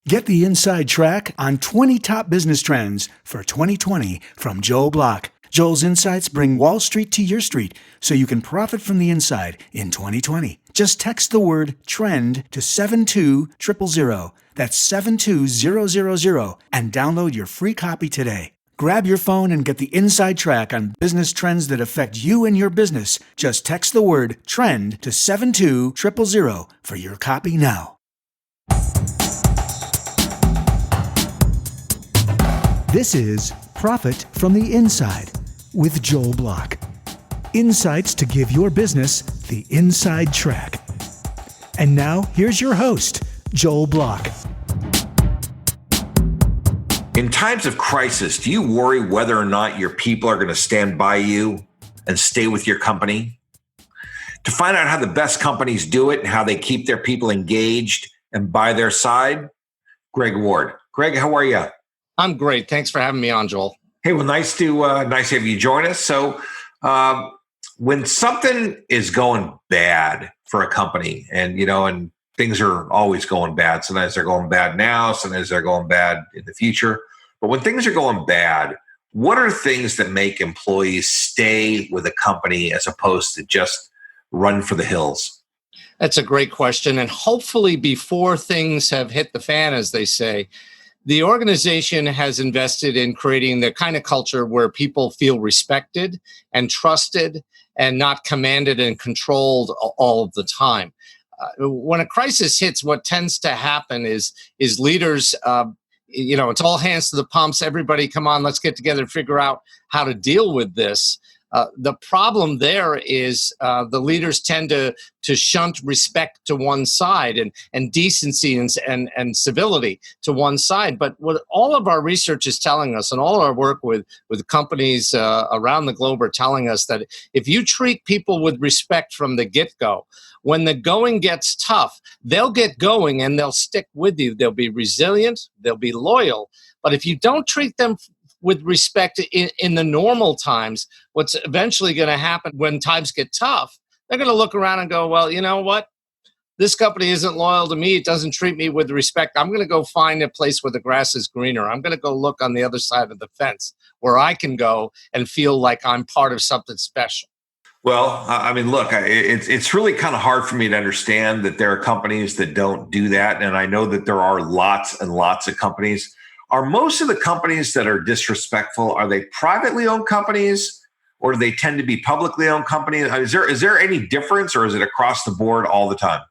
Get the inside track on 20 top business trends for 2020 from Joel Block. Joel's insights bring Wall Street to your street so you can profit from the inside in 2020. Just text the word TREND to 72000. That's 72000 and download your free copy today. Grab your phone and get the inside track on business trends that affect you and your business. Just text the word TREND to 72000 for your copy now. This is Profit from the Inside with Joel Block. Insights to give your business the inside track. And now, here's your host, Joel Block. In times of crisis, do you worry whether or not your people are going to stand by you and stay with your company? To find out how the best companies do it and how they keep their people engaged and by their side, Gregg Ward. Gregg, how are you? I'm great. Thanks for having me on, Joel. Hey, well, nice to have you join us. So when something is going bad for a company and things are always going bad, sometimes they're going bad now, sometimes they're going bad in the future. But when things are going bad, what are things that make employees stay with a company as opposed to just run for the hills? That's a great question. And hopefully before things have hit the fan, as they say, the organization has invested in creating the kind of culture where people feel respected and trusted and not commanded and controlled all of the time. When a crisis hits, what tends to happen is leaders, it's all hands to the pumps. Everybody, come on, let's get together and figure out how to deal with this. The problem there is the leaders tend to shunt respect to one side and decency and civility to one side. But what all of our research is telling us, and all our work with companies around the globe are telling us, that if you treat people with respect from the get-go, when the going gets tough, they'll get going and they'll stick with you. They'll be resilient, they'll be loyal. But if you don't treat them with respect in the normal times, what's eventually going to happen when times get tough, they're going to look around and go, well, you know what? This company isn't loyal to me. It doesn't treat me with respect. I'm going to go find a place where the grass is greener. I'm going to go look on the other side of the fence where I can go and feel like I'm part of something special. Well, I mean, look, it's really kind of hard for me to understand that there are companies that don't do that. And I know that there are lots and lots of companies. Are most of the companies that are disrespectful, are they privately owned companies or do they tend to be publicly owned companies? Is there any difference or is it across the board all the time?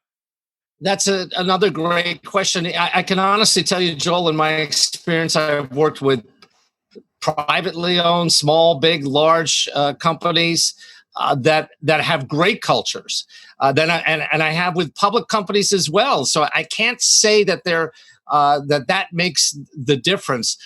That's another great question. I can honestly tell you, Joel, in my experience, I've worked with privately owned, small, big, large companies that have great cultures. And I have with public companies as well. So I can't say that they're that makes the difference.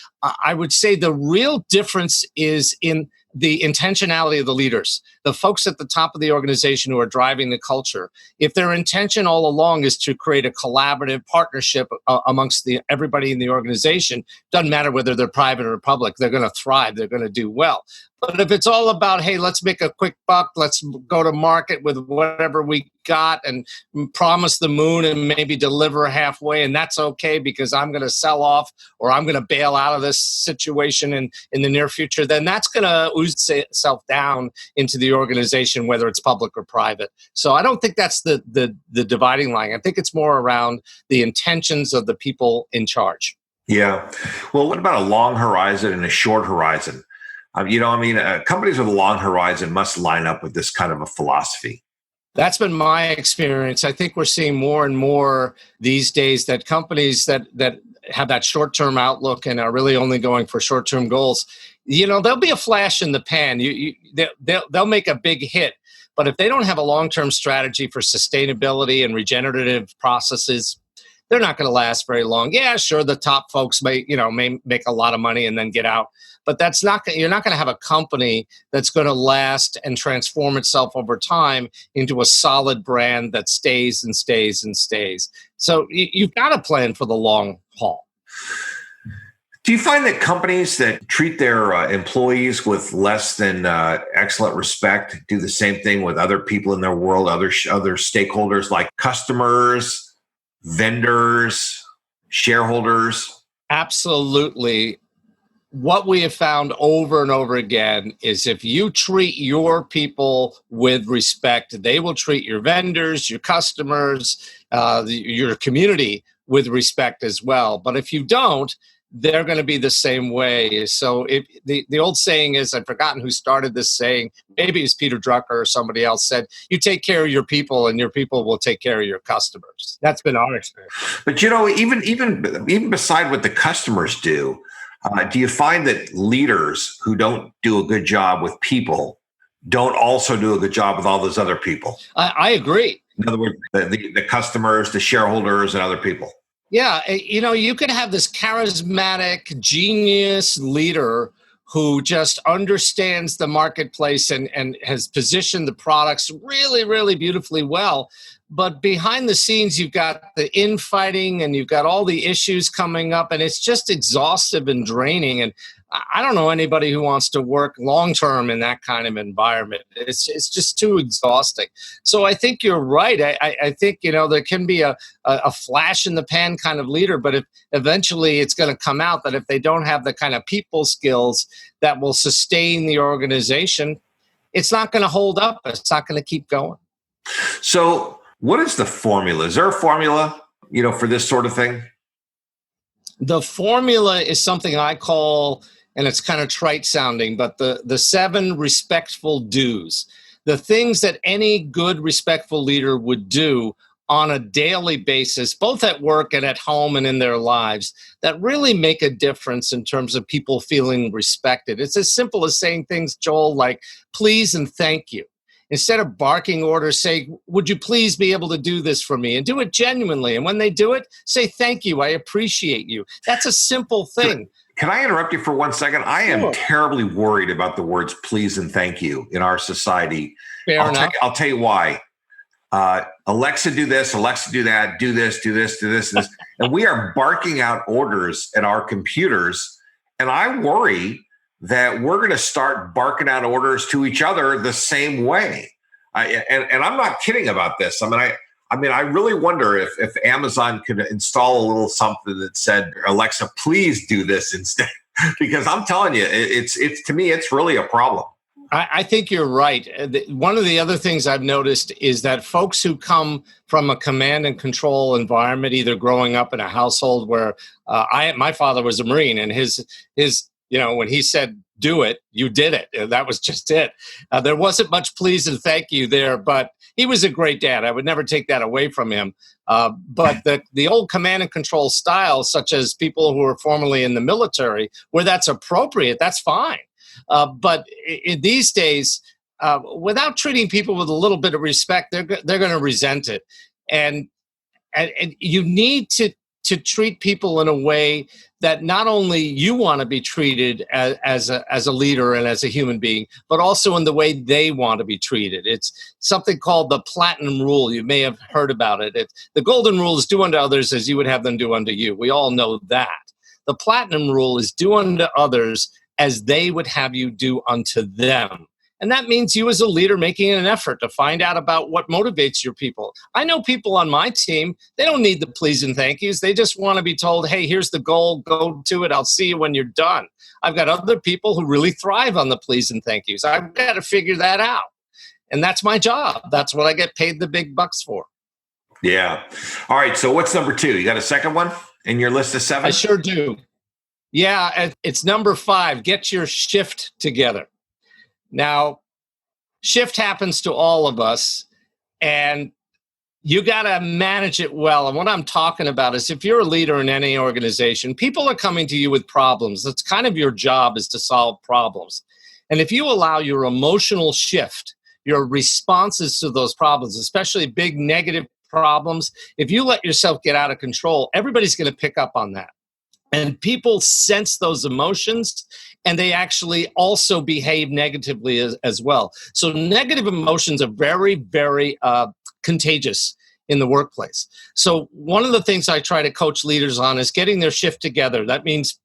I would say the real difference is in the intentionality of the leaders, the folks at the top of the organization who are driving the culture. If their intention all along is to create a collaborative partnership amongst everybody in the organization, doesn't matter whether they're private or public, they're going to thrive, they're going to do well. But if it's all about, hey, let's make a quick buck, let's go to market with whatever we got and promise the moon and maybe deliver halfway, and that's okay because I'm going to sell off or I'm going to bail out of this situation in the near future, then that's going to ooze itself down into the organization, whether it's public or private. So I don't think that's the dividing line. I think it's more around the intentions of the people in charge. Yeah. Well, what about a long horizon and a short horizon? Companies with a long horizon must line up with this kind of a philosophy. That's been my experience. I think we're seeing more and more these days that companies that have that short-term outlook and are really only going for short-term goals, there'll be a flash in the pan. They'll make a big hit. But if they don't have a long-term strategy for sustainability and regenerative processes, they're not going to last very long. Yeah, sure, the top folks may make a lot of money and then get out. But you're not going to have a company that's going to last and transform itself over time into a solid brand that stays and stays and stays. So you've got to plan for the long haul. Do you find that companies that treat their employees with less than excellent respect do the same thing with other people in their world, other stakeholders like customers, vendors, shareholders? Absolutely. What we have found over and over again is if you treat your people with respect, they will treat your vendors, your customers, your community with respect as well. But if you don't, they're going to be the same way. So the old saying is, I've forgotten who started this saying, maybe it's Peter Drucker or somebody else said, you take care of your people and your people will take care of your customers. That's been our experience. But even beside what the customers do you find that leaders who don't do a good job with people don't also do a good job with all those other people? I agree. In other words, the customers, the shareholders, and other people. Yeah, you could have this charismatic, genius leader who just understands the marketplace and has positioned the products really, really beautifully well. But behind the scenes, you've got the infighting and you've got all the issues coming up, and it's just exhaustive and draining. And I don't know anybody who wants to work long-term in that kind of environment. It's just too exhausting. So I think you're right. I think, there can be a flash in the pan kind of leader, but if eventually it's going to come out that if they don't have the kind of people skills that will sustain the organization, it's not going to hold up. It's not going to keep going. So what is the formula? Is there a formula, for this sort of thing? The formula is something I call, and it's kind of trite sounding, but the 7 respectful do's, the things that any good, respectful leader would do on a daily basis, both at work and at home and in their lives, that really make a difference in terms of people feeling respected. It's as simple as saying things, Joel, like please and thank you. Instead of barking orders, say, would you please be able to do this for me? And do it genuinely. And when they do it, say, thank you. I appreciate you. That's a simple thing. Can I interrupt you for 1 second? I am terribly worried about the words please and thank you in our society. Fair enough. I'll tell you why. Alexa, do this. Alexa, do that. Do this, do this, do this, do this. And we are barking out orders at our computers. And I worry that we're going to start barking out orders to each other the same way. And I'm not kidding about this. I really wonder if Amazon could install a little something that said, Alexa, please do this instead. Because I'm telling you, it's to me, it's really a problem. I think you're right. One of the other things I've noticed is that folks who come from a command and control environment, either growing up in a household where my father was a Marine, and his when he said, do it, you did it. That was just it. There wasn't much please and thank you there, but he was a great dad. I would never take that away from him. But the old command and control style, such as people who were formerly in the military, where that's appropriate, that's fine. But in these days, without treating people with a little bit of respect, they're going to resent it. And you need to treat people in a way that not only you want to be treated as a leader and as a human being, but also in the way they want to be treated. It's something called the platinum rule. You may have heard about it. The golden rule is do unto others as you would have them do unto you. We all know that. The platinum rule is do unto others as they would have you do unto them. And that means you as a leader making an effort to find out about what motivates your people. I know people on my team, they don't need the please and thank yous. They just want to be told, hey, here's the goal, go to it. I'll see you when you're done. I've got other people who really thrive on the please and thank yous. I've got to figure that out. And that's my job. That's what I get paid the big bucks for. Yeah. All right. So what's number 2? You got a second one in your list of 7? I sure do. Yeah, it's number 5. Get your shift together. Now, shift happens to all of us, and you got to manage it well. And what I'm talking about is if you're a leader in any organization, people are coming to you with problems. That's kind of your job, is to solve problems. And if you allow your emotional shift, your responses to those problems, especially big negative problems, if you let yourself get out of control, everybody's going to pick up on that. And people sense those emotions, and they actually also behave negatively as well. So negative emotions are very, very contagious in the workplace. So one of the things I try to coach leaders on is getting their shift together. That means,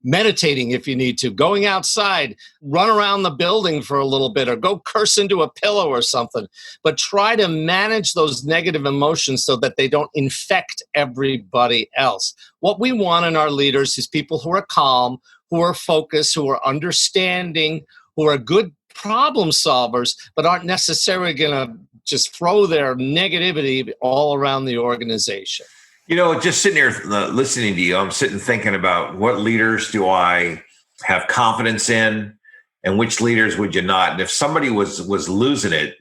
meditating if you need to, going outside, run around the building for a little bit, or go curse into a pillow or something. But try to manage those negative emotions so that they don't infect everybody else. What we want in our leaders is people who are calm, who are focused, who are understanding, who are good problem solvers, but aren't necessarily going to just throw their negativity all around the organization. Just sitting here listening to you, I'm sitting thinking about what leaders do I have confidence in and which leaders would you not? And if somebody was losing it,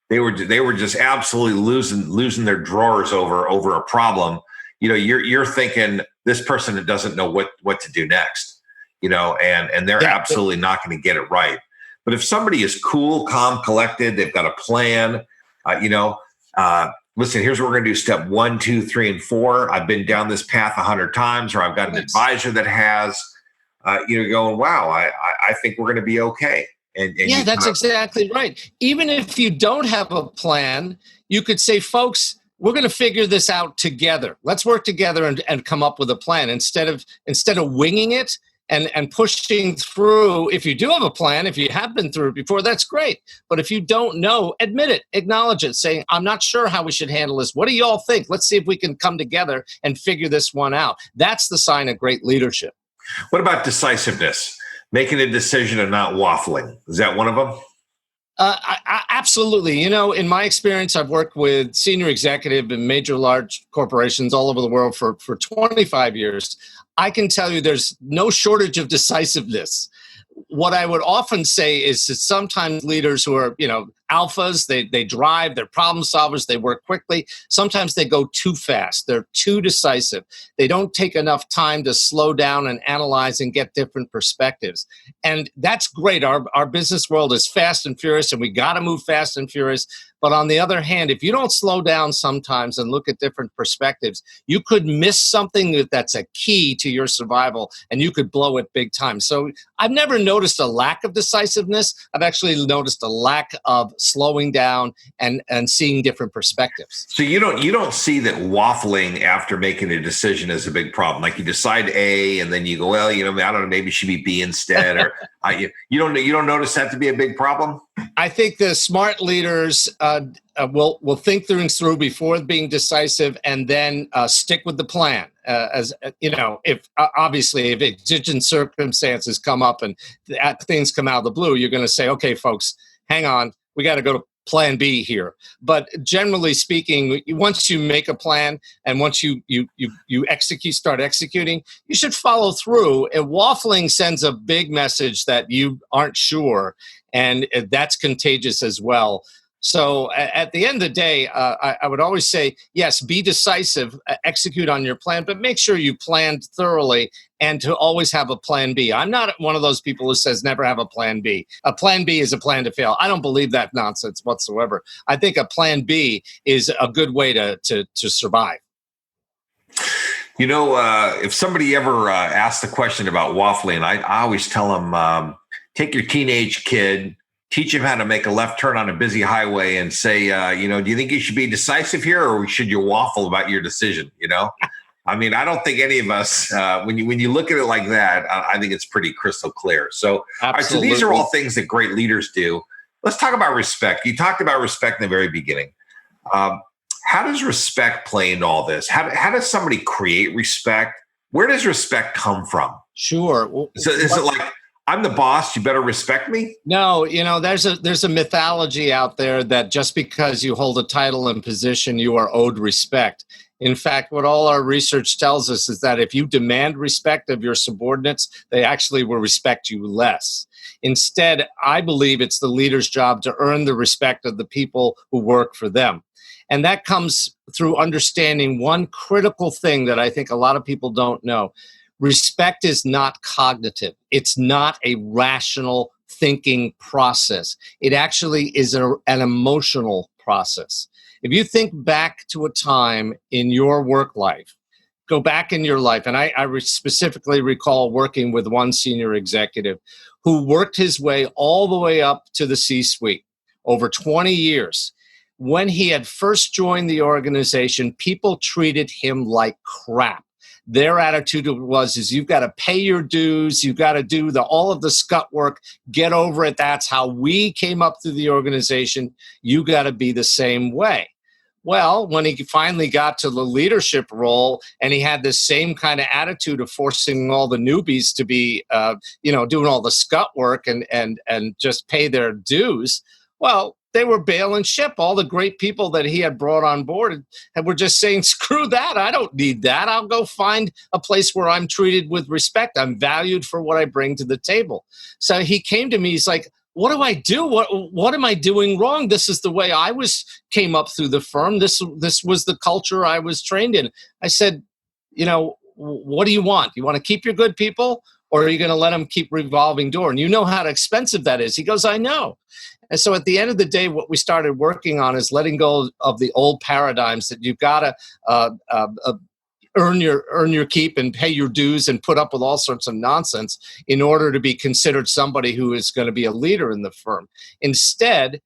they were just absolutely losing their drawers over a problem. You're thinking this person doesn't know what to do next, and they're absolutely not going to get it right. But if somebody is cool, calm, collected, they've got a plan, listen, here's what we're going to do. Step 1, 2, 3, and 4. I've been down this path 100 times, or I've got an advisor that has, going, wow, I think we're going to be okay. And yeah, that's exactly right. Even if you don't have a plan, you could say, folks, we're going to figure this out together. Let's work together and come up with a plan instead of winging it. And pushing through. If you do have a plan, if you have been through it before, that's great. But if you don't know, admit it, acknowledge it, saying, I'm not sure how we should handle this. What do you all think? Let's see if we can come together and figure this one out. That's the sign of great leadership. What about decisiveness? Making a decision and not waffling. Is that one of them? Absolutely. In my experience, I've worked with senior executive in major large corporations all over the world for 25 years. I can tell you there's no shortage of decisiveness. What I would often say is that sometimes leaders who are, alphas, they drive, they're problem solvers, they work quickly. Sometimes they go too fast. They're too decisive. They don't take enough time to slow down and analyze and get different perspectives. And that's great. Our business world is fast and furious, and we got to move fast and furious. But on the other hand, if you don't slow down sometimes and look at different perspectives, you could miss something that's a key to your survival, and you could blow it big time. So I've never noticed a lack of decisiveness. I've actually noticed a lack of slowing down and seeing different perspectives. So you don't see that waffling after making a decision is a big problem. Like you decide A and then you go, well, I don't know, maybe it should be B instead, or you don't notice that to be a big problem. I think the smart leaders will think things through before being decisive, and then stick with the plan. If exigent circumstances come up and things come out of the blue, you're going to say, "Okay, folks, hang on, we got to go to plan B here." But generally speaking, once you make a plan and once you start executing, you should follow through. And waffling sends a big message that you aren't sure, and that's contagious as well. So at the end of the day, I would always say, yes, be decisive, execute on your plan, but make sure you planned thoroughly and to always have a plan B. I'm not one of those people who says never have a plan B. A plan B is a plan to fail. I don't believe that nonsense whatsoever. I think a plan B is a good way to survive. If somebody ever asks the question about waffling, I always tell them, take your teenage kid, teach him how to make a left turn on a busy highway and say, do you think you should be decisive here, or should you waffle about your decision? I mean, I don't think any of us, when you look at it like that, I think it's pretty crystal clear. So, all right, so these are all things that great leaders do. Let's talk about respect. You talked about respect in the very beginning. How does respect play into all this? How does somebody create respect? Where does respect come from? Sure. So is it like, I'm the boss, you better respect me? No, there's a mythology out there that just because you hold a title and position, you are owed respect. In fact, what all our research tells us is that if you demand respect of your subordinates, they actually will respect you less. Instead, I believe it's the leader's job to earn the respect of the people who work for them. And that comes through understanding one critical thing that I think a lot of people don't know. Respect is not cognitive. It's not a rational thinking process. It actually is an emotional process. If you think back to a time in your work life, go back in your life, and I specifically recall working with one senior executive who worked his way all the way up to the C-suite over 20 years. When he had first joined the organization, people treated him like crap. Their attitude is you've got to pay your dues. You've got to do all of the scut work. Get over it. That's how we came up through the organization. You got to be the same way. Well, when he finally got to the leadership role and he had the same kind of attitude of forcing all the newbies to be, doing all the scut work and just pay their dues, well, they were bailing ship. All the great people that he had brought on board and were just saying, screw that. I don't need that. I'll go find a place where I'm treated with respect. I'm valued for what I bring to the table. So he came to me. He's like, what do I do? What am I doing wrong? This is the way I came up through the firm. This was the culture I was trained in. I said, what do you want? You want to keep your good people, or are you going to let them keep revolving door? And you know how expensive that is. He goes, I know. And so at the end of the day, what we started working on is letting go of the old paradigms that you've got to earn your keep and pay your dues and put up with all sorts of nonsense in order to be considered somebody who is going to be a leader in the firm. Instead,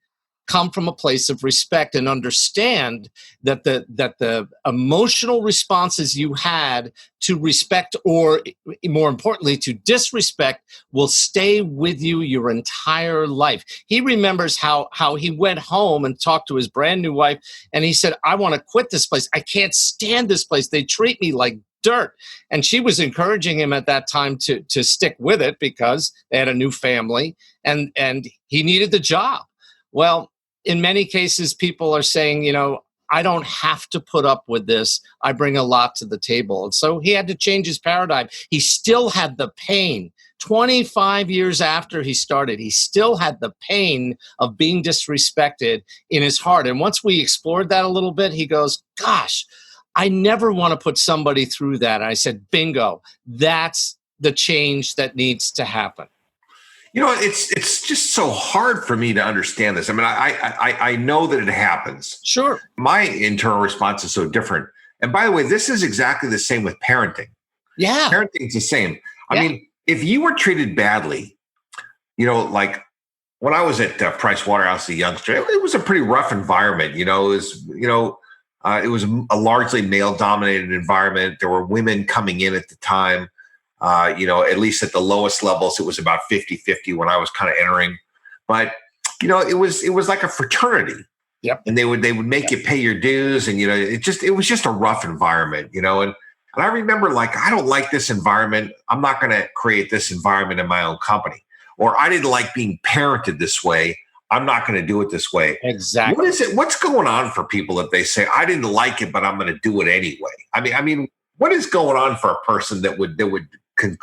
come from a place of respect and understand that the emotional responses you had to respect, or more importantly to disrespect, will stay with you your entire life. He remembers how he went home and talked to his brand new wife, and he said, I want to quit this place. I can't stand this place. They treat me like dirt. And she was encouraging him at that time to stick with it because they had a new family and he needed the job. Well, in many cases, people are saying, I don't have to put up with this. I bring a lot to the table. And so he had to change his paradigm. He still had the pain. 25 years after he started, he still had the pain of being disrespected in his heart. And once we explored that a little bit, he goes, gosh, I never want to put somebody through that. And I said, bingo, that's the change that needs to happen. It's just so hard for me to understand this. I mean, I know that it happens. Sure. My internal response is so different. And by the way, this is exactly the same with parenting. Yeah. Parenting's the same. I mean, if you were treated badly, like when I was at Price Waterhouse as a youngster, it was a pretty rough environment. It was a largely male-dominated environment. There were women coming in at the time. At least at the lowest levels, it was about 50-50 when I was kind of entering. But, it was like a fraternity. Yep. And they would make you pay your dues. And, it was just a rough environment, and I remember I don't like this environment. I'm not going to create this environment in my own company. Or I didn't like being parented this way. I'm not going to do it this way. Exactly. What is it? What's going on for people if they say, I didn't like it, but I'm going to do it anyway? I mean, what is going on for a person that would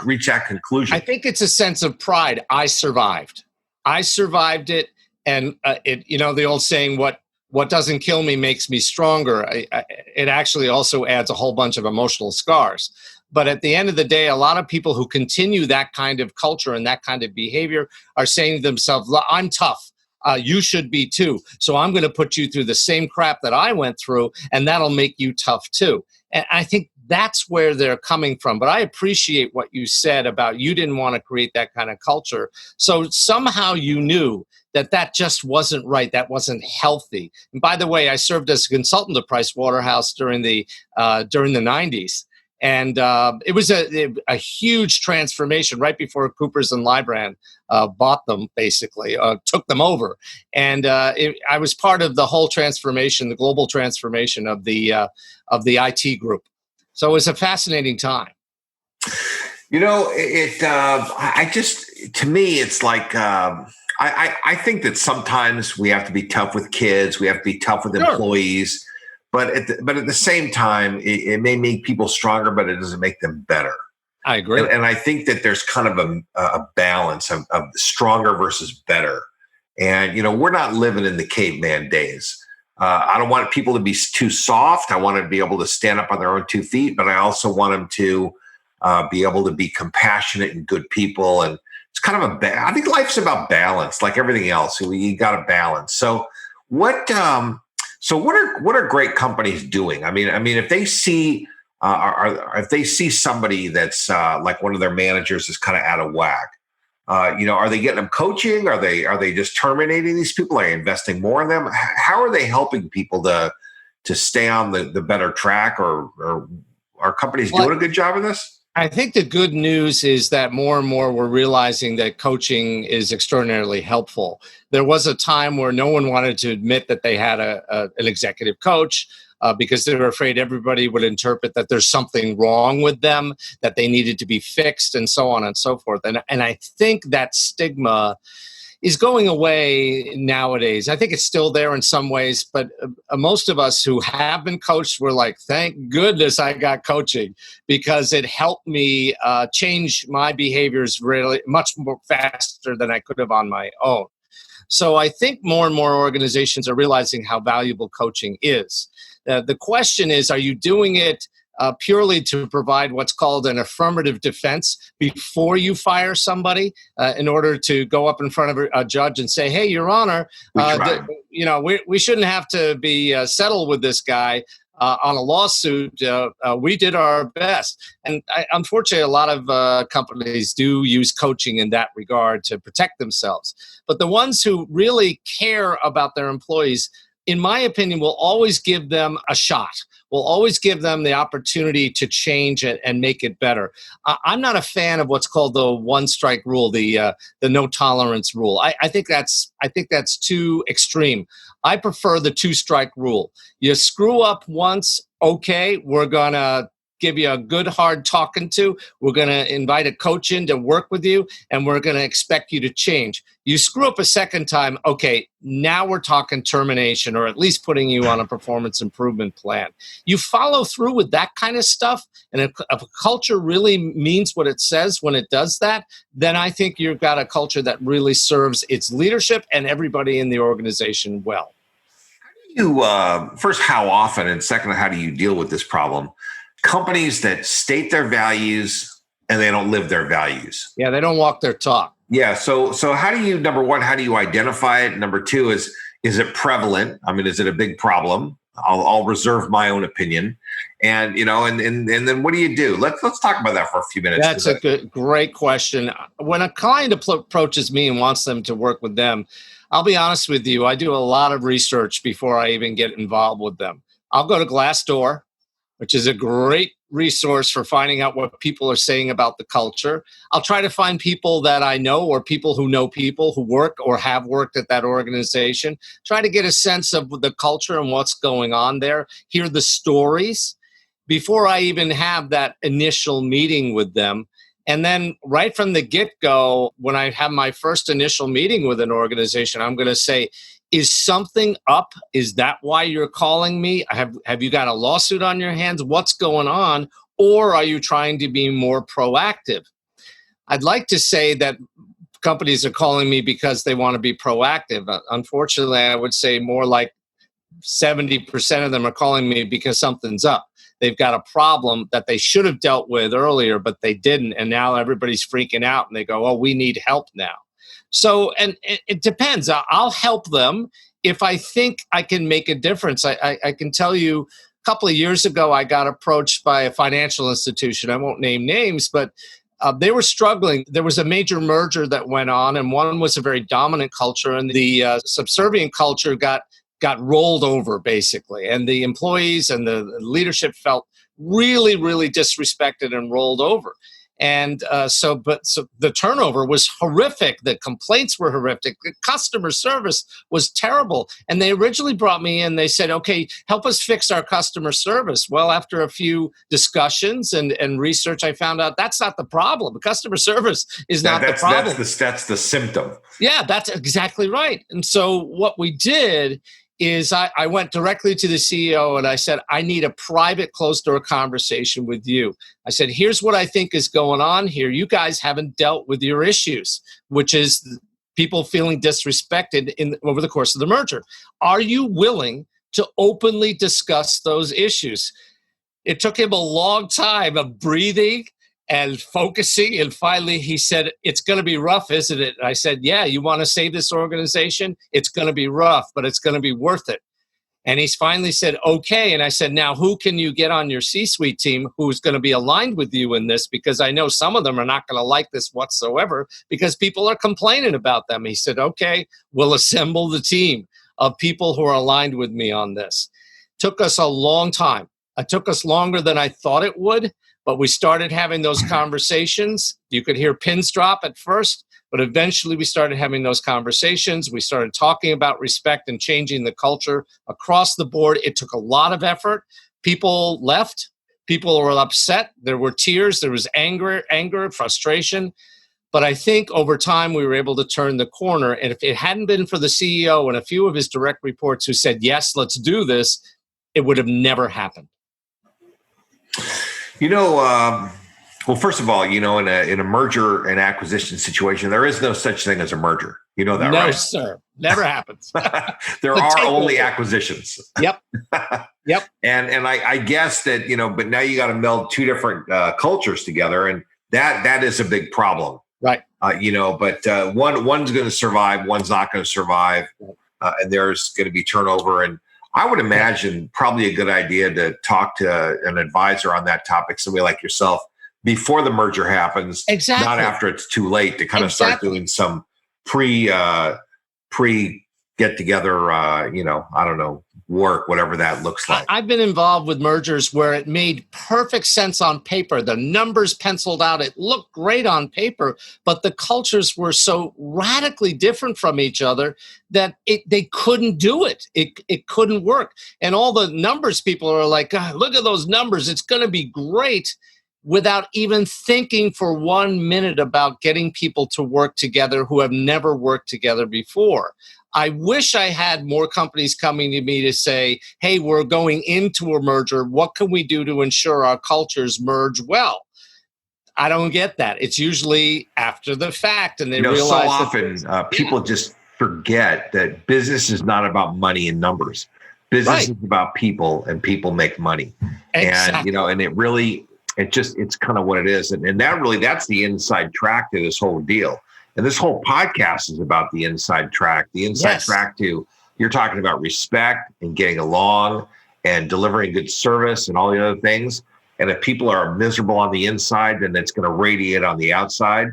reach that conclusion? I think it's a sense of pride. I survived it. And the old saying, what doesn't kill me makes me stronger. It actually also adds a whole bunch of emotional scars. But at the end of the day, a lot of people who continue that kind of culture and that kind of behavior are saying to themselves, I'm tough. You should be too. So I'm going to put you through the same crap that I went through, and that'll make you tough too. And I think that's where they're coming from. But I appreciate what you said about you didn't want to create that kind of culture. So somehow you knew that just wasn't right. That wasn't healthy. And by the way, I served as a consultant to Price Waterhouse during the 90s. And it was a huge transformation right before Coopers and Lybrand bought them, basically, took them over. And I was part of the whole transformation, the global transformation of the IT group. So it was a fascinating time. To me, it's like, I think that sometimes we have to be tough with kids. We have to be tough with employees. But at the same time, it may make people stronger, but it doesn't make them better. I agree. And I think that there's kind of a balance of stronger versus better. And, we're not living in the caveman days. I don't want people to be too soft. I want them to be able to stand up on their own 2 feet, but I also want them to be able to be compassionate and good people. And it's kind of I think life's about balance, like everything else. You got to balance. So what are great companies doing? I mean, if they see if they see somebody that's like one of their managers is kind of out of whack, are they getting them coaching? Are they just terminating these people? Are they investing more in them? How are they helping people to stay on the better track, or Are companies doing a good job of this? I think the good news is that more and more we're realizing that coaching is extraordinarily helpful. There was a time where no one wanted to admit that they had an executive coach because they were afraid everybody would interpret that there's something wrong with them, that they needed to be fixed, and so on and so forth. And I think that stigma is going away nowadays. I think it's still there in some ways, but most of us who have been coached were like, thank goodness I got coaching, because it helped me change my behaviors really much more faster than I could have on my own. So I think more and more organizations are realizing how valuable coaching is. The question is, are you doing it purely to provide what's called an affirmative defense before you fire somebody, in order to go up in front of a judge and say, hey, Your Honor, we shouldn't have to be settled with this guy on a lawsuit. We did our best. And unfortunately, a lot of companies do use coaching in that regard to protect themselves. But the ones who really care about their employees, in my opinion, will always give them a shot. We'll always give them the opportunity to change it and make it better. I'm not a fan of what's called the one strike rule, the no tolerance rule. I think that's too extreme. I prefer the two strike rule. You screw up once, okay, we're gonna give you a good hard talking to. We're going to invite a coach in to work with you, and we're going to expect you to change. You screw up a second time, okay, now we're talking termination, or at least putting you on a performance improvement plan. You follow through with that kind of stuff, and if a culture really means what it says when it does that, then I think you've got a culture that really serves its leadership and everybody in the organization well. First, how often, and second, how do you deal with this problem? Companies that state their values and they don't live their values. Yeah, they don't walk their talk. Yeah. So how do you, number one, how do you identify it? Number two is it prevalent? I mean, is it a big problem? I'll reserve my own opinion. And, and then what do you do? Let's talk about that for a few minutes. That's a great question. When a client approaches me and wants them to work with them, I'll be honest with you, I do a lot of research before I even get involved with them. I'll go to Glassdoor, which is a great resource for finding out what people are saying about the culture. I'll try to find people that I know, or people who work or have worked at that organization. Try to get a sense of the culture and what's going on there. Hear the stories before I even have that initial meeting with them. And then right from the get-go, when I have my first initial meeting with an organization, I'm going to say, is something up? Is that why you're calling me? Have you got a lawsuit on your hands? What's going on? Or are you trying to be more proactive? I'd like to say that companies are calling me because they want to be proactive. Unfortunately, I would say more like 70% of them are calling me because something's up. They've got a problem that they should have dealt with earlier, but they didn't. And now everybody's freaking out and they go, oh, we need help now. So, and it depends. I'll help them if I think I can make a difference. I can tell you, a couple of years ago, I got approached by a financial institution. I won't name names, but they were struggling. There was a major merger that went on, and one was a very dominant culture, and the subservient culture got rolled over, basically. And the employees and the leadership felt really, really disrespected and rolled over. And so the turnover was horrific. The complaints were horrific. The customer service was terrible. And they originally brought me in. They said, okay, help us fix our customer service. Well, after a few discussions and research, I found out that's not the problem. The customer service is not the problem. That's the symptom. Yeah, that's exactly right. And so what we did is I went directly to the CEO and I said, I need a private closed-door conversation with you. I said, here's what I think is going on here. You guys haven't dealt with your issues, which is people feeling disrespected over the course of the merger. Are you willing to openly discuss those issues? It took him a long time of breathing and focusing. And finally, he said, it's going to be rough, isn't it? And I said, yeah, you want to save this organization? It's going to be rough, but it's going to be worth it. And he's finally said, okay. And I said, now, who can you get on your C-suite team who's going to be aligned with you in this? Because I know some of them are not going to like this whatsoever because people are complaining about them. He said, okay, we'll assemble the team of people who are aligned with me on this. Took us a long time. It took us longer than I thought it would, but we started having those conversations. You could hear pins drop at first, but eventually we started having those conversations. We started talking about respect and changing the culture across the board. It took a lot of effort. People left. People were upset. There were tears. There was anger, frustration. But I think over time we were able to turn the corner. And if it hadn't been for the CEO and a few of his direct reports who said, yes, let's do this, it would have never happened. Well, first of all, in a merger and acquisition situation, there is no such thing as a merger. You know that, no, right? No, sir. Never happens. There are only acquisitions. Yep. Yep. And I guess that, but now you got to meld two different cultures together. And that is a big problem. Right. But one's going to survive, one's not going to survive. And there's going to be turnover. And I would imagine probably a good idea to talk to an advisor on that topic, somebody like yourself, before the merger happens, exactly. Not after it's too late, to kind of start doing some pre get together, I don't know, work, whatever that looks like. I've been involved with mergers where it made perfect sense on paper. The numbers penciled out. It looked great on paper, but the cultures were so radically different from each other that they couldn't do it. It couldn't work. And all the numbers people are like, look at those numbers. It's going to be great, without even thinking for 1 minute about getting people to work together who have never worked together before. I wish I had more companies coming to me to say, hey, we're going into a merger. What can we do to ensure our cultures merge well? I don't get that. It's usually after the fact, and they realize so often people just forget that business is not about money and numbers. Business is about people, and people make money. Exactly. And it really, it's kind of what it is. And that's the inside track to this whole deal. And this whole podcast is about the inside track. The inside track to, you're talking about respect and getting along and delivering good service and all the other things. And if people are miserable on the inside, then it's going to radiate on the outside.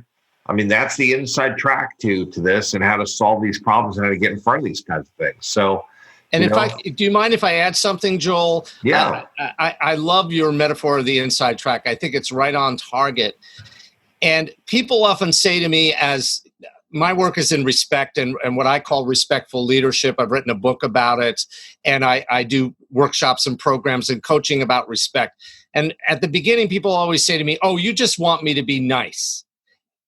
I mean, that's the inside track to this, and how to solve these problems and how to get in front of these kinds of things. So, and do you mind if I add something, Joel? Yeah. I love your metaphor of the inside track. I think it's right on target. And people often say to me, as my work is in respect and what I call respectful leadership. I've written a book about it, and I do workshops and programs and coaching about respect. And at the beginning, people always say to me, oh, you just want me to be nice.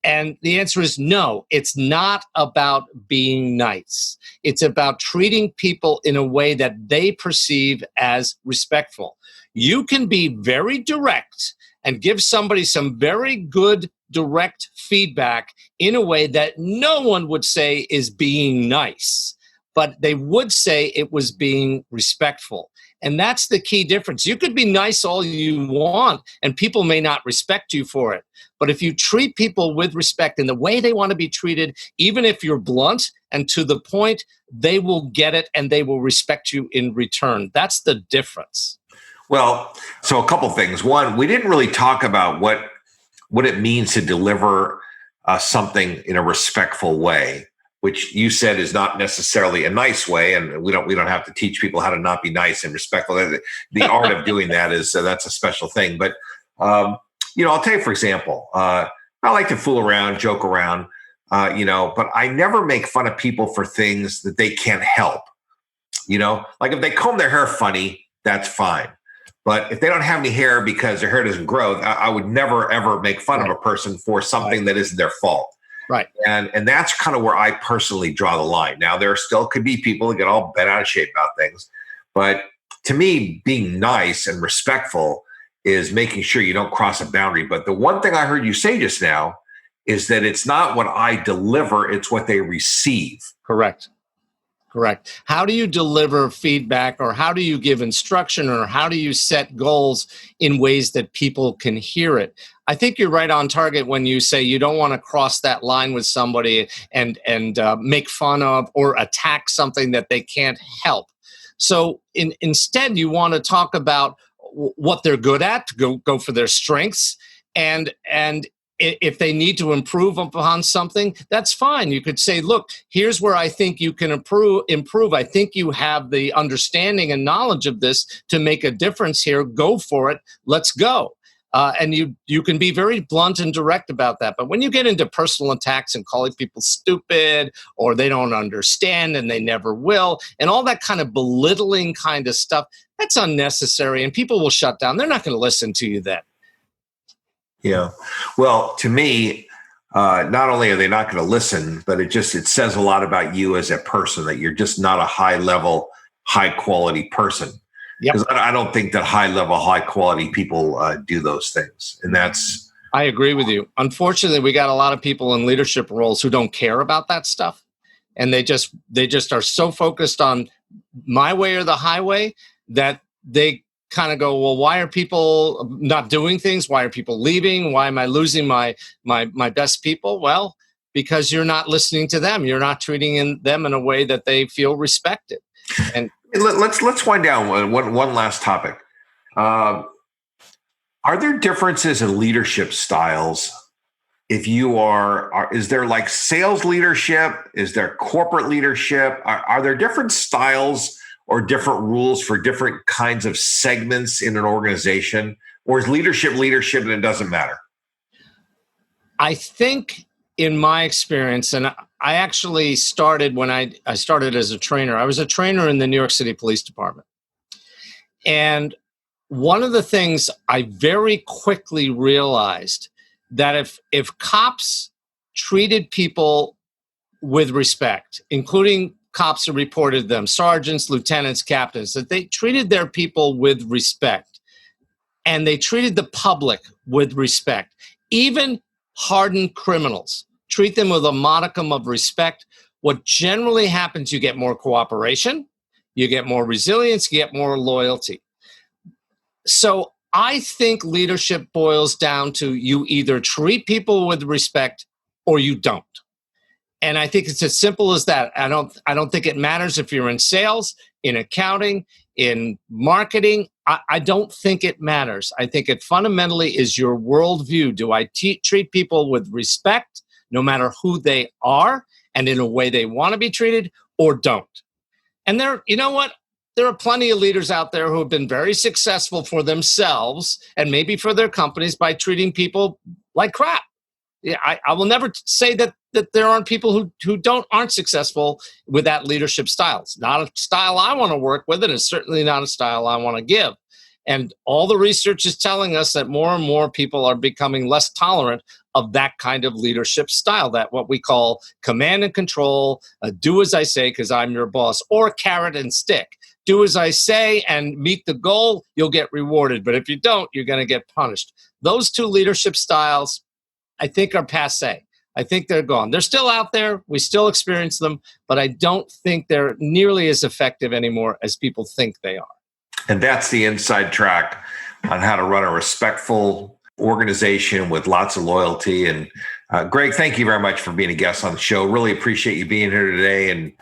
And the answer is no, it's not about being nice. It's about treating people in a way that they perceive as respectful. You can be very direct and give somebody some very good direct feedback in a way that no one would say is being nice, but they would say it was being respectful. And that's the key difference. You could be nice all you want, and people may not respect you for it. But if you treat people with respect in the way they want to be treated, even if you're blunt and to the point, they will get it and they will respect you in return. That's the difference. Well, so a couple things. One, we didn't really talk about what it means to deliver something in a respectful way, which you said is not necessarily a nice way, and we don't have to teach people how to not be nice and respectful. The art of doing that is that's a special thing. But I'll tell you, for example, I like to fool around, joke around, but I never make fun of people for things that they can't help. Like if they comb their hair funny, that's fine. But if they don't have any hair because their hair doesn't grow, I would never, ever make fun of a person for something that isn't their fault. Right. And that's kind of where I personally draw the line. Now, there still could be people that get all bent out of shape about things. But to me, being nice and respectful is making sure you don't cross a boundary. But the one thing I heard you say just now is that it's not what I deliver, it's what they receive. Correct. How do you deliver feedback, or how do you give instruction, or how do you set goals in ways that people can hear it? I think you're right on target when you say you don't want to cross that line with somebody and make fun of or attack something that they can't help. So instead, you want to talk about what they're good at, go for their strengths, and if they need to improve upon something, that's fine. You could say, look, here's where I think you can improve. I think you have the understanding and knowledge of this to make a difference here. Go for it. Let's go. And you can be very blunt and direct about that. But when you get into personal attacks and calling people stupid, or they don't understand and they never will, and all that kind of belittling kind of stuff, that's unnecessary. And people will shut down. They're not going to listen to you then. Yeah. Well, to me, not only are they not going to listen, but it says a lot about you as a person, that you're just not a high level, high quality person. Because I don't think that high level, high quality people do those things. And I agree with you. Unfortunately, we got a lot of people in leadership roles who don't care about that stuff. And they just are so focused on my way or the highway that they kind of go, well, why are people not doing things? Why are people leaving? Why am I losing my best people? Well, because you're not listening to them. You're not treating them in a way that they feel respected. And let's wind down one last topic. Are there differences in leadership styles? If you is there like sales leadership? Is there corporate leadership? Are there different styles or different rules for different kinds of segments in an organization? Or is leadership and it doesn't matter? I think in my experience, and I actually started when I started as a trainer. I was a trainer in the New York City Police Department. And one of the things I very quickly realized that if cops treated people with respect, including cops who reported them, sergeants, lieutenants, captains, that they treated their people with respect and they treated the public with respect, even hardened criminals, treat them with a modicum of respect. What generally happens, you get more cooperation, you get more resilience, you get more loyalty. So I think leadership boils down to you either treat people with respect or you don't. And I think it's as simple as that. I don't think it matters if you're in sales, in accounting, in marketing. I don't think it matters. I think it fundamentally is your worldview. Do I treat people with respect, no matter who they are, and in a way they want to be treated, or don't? And you know what? There are plenty of leaders out there who have been very successful for themselves and maybe for their companies by treating people like crap. Yeah, I will never say that there aren't people who aren't successful with that leadership style. It's not a style I want to work with, and it's certainly not a style I want to give. And all the research is telling us that more and more people are becoming less tolerant of that kind of leadership style, that what we call command and control, do as I say because I'm your boss, or carrot and stick. Do as I say and meet the goal, you'll get rewarded. But if you don't, you're going to get punished. Those two leadership styles, I think, are passé. I think they're gone. They're still out there. We still experience them, but I don't think they're nearly as effective anymore as people think they are. And that's the inside track on how to run a respectful organization with lots of loyalty. And Gregg, thank you very much for being a guest on the show. Really appreciate you being here today and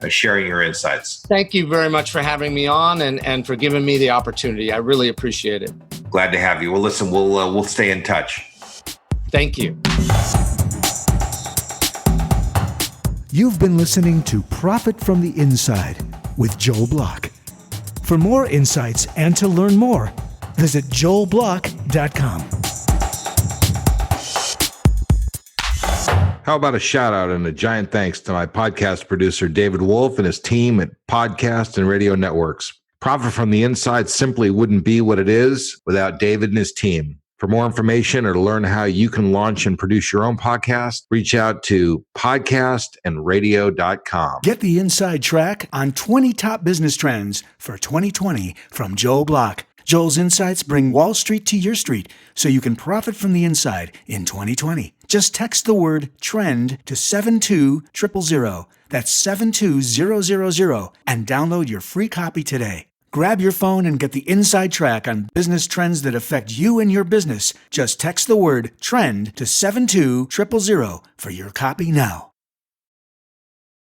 sharing your insights. Thank you very much for having me on and for giving me the opportunity. I really appreciate it. Glad to have you. Well, listen, we'll stay in touch. Thank you. You've been listening to Profit from the Inside with Joel Block. For more insights and to learn more, visit joelblock.com. How about a shout out and a giant thanks to my podcast producer, David Wolf, and his team at Podcast and Radio Networks. Profit from the Inside simply wouldn't be what it is without David and his team. For more information or to learn how you can launch and produce your own podcast, reach out to podcastandradio.com. Get the inside track on 20 top business trends for 2020 from Joel Block. Joel's insights bring Wall Street to your street so you can profit from the inside in 2020. Just text the word TREND to 72000. That's 72000 and download your free copy today. Grab your phone and get the inside track on business trends that affect you and your business. Just text the word TREND to 72000 for your copy now.